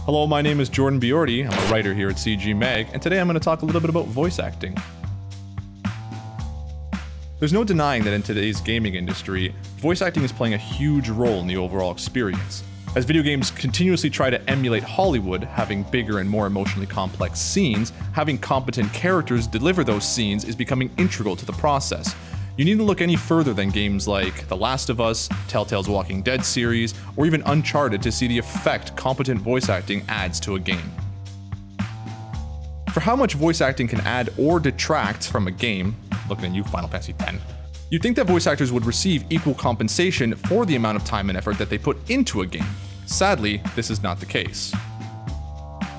Hello, my name is Jordan Biordi. I'm a writer here at CG Mag, and today I'm going to talk a little bit about voice acting. There's no denying that in today's gaming industry, voice acting is playing a huge role in the overall experience. As video games continuously try to emulate Hollywood, having bigger and more emotionally complex scenes, having competent characters deliver those scenes is becoming integral to the process. You needn't look any further than games like The Last of Us, Telltale's Walking Dead series, or even Uncharted to see the effect competent voice acting adds to a game. For how much voice acting can add or detract from a game, looking at you, Final Fantasy X, you'd think that voice actors would receive equal compensation for the amount of time and effort that they put into a game. Sadly, this is not the case.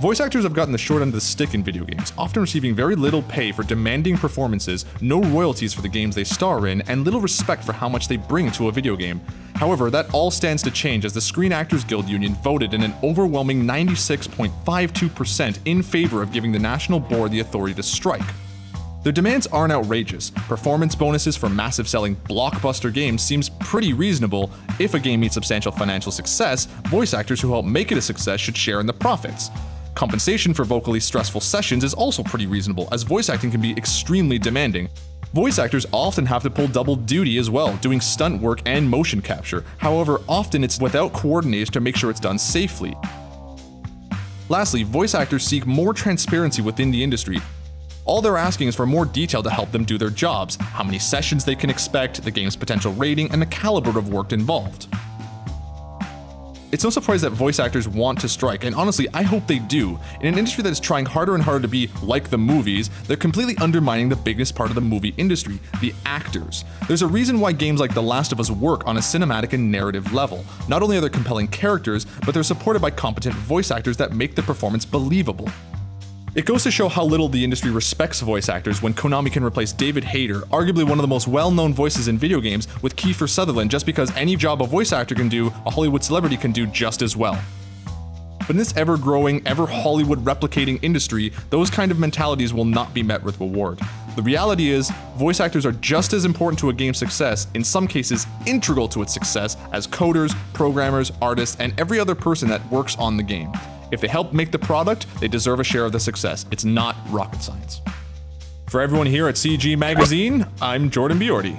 Voice actors have gotten the short end of the stick in video games, often receiving very little pay for demanding performances, no royalties for the games they star in, and little respect for how much they bring to a video game. However, that all stands to change as the Screen Actors Guild Union voted in an overwhelming 96.52% in favor of giving the National Board the authority to strike. Their demands aren't outrageous. Performance bonuses for massive selling blockbuster games seems pretty reasonable. If a game meets substantial financial success, voice actors who help make it a success should share in the profits. Compensation for vocally stressful sessions is also pretty reasonable, as voice acting can be extremely demanding. Voice actors often have to pull double duty as well, doing stunt work and motion capture. However, often it's without coordinators to make sure it's done safely. Lastly, voice actors seek more transparency within the industry. All they're asking is for more detail to help them do their jobs, how many sessions they can expect, the game's potential rating, and the caliber of work involved. It's no surprise that voice actors want to strike, and honestly, I hope they do. In an industry that is trying harder and harder to be like the movies, they're completely undermining the biggest part of the movie industry, the actors. There's a reason why games like The Last of Us work on a cinematic and narrative level. Not only are there compelling characters, but they're supported by competent voice actors that make the performance believable. It goes to show how little the industry respects voice actors when Konami can replace David Hayter, arguably one of the most well-known voices in video games, with Kiefer Sutherland just because any job a voice actor can do, a Hollywood celebrity can do just as well. But in this ever-growing, ever-Hollywood replicating industry, those kind of mentalities will not be met with reward. The reality is, voice actors are just as important to a game's success, in some cases integral to its success, as coders, programmers, artists, and every other person that works on the game. If they help make the product, they deserve a share of the success. It's not rocket science. For everyone here at CG Magazine, I'm Jordan Biordi.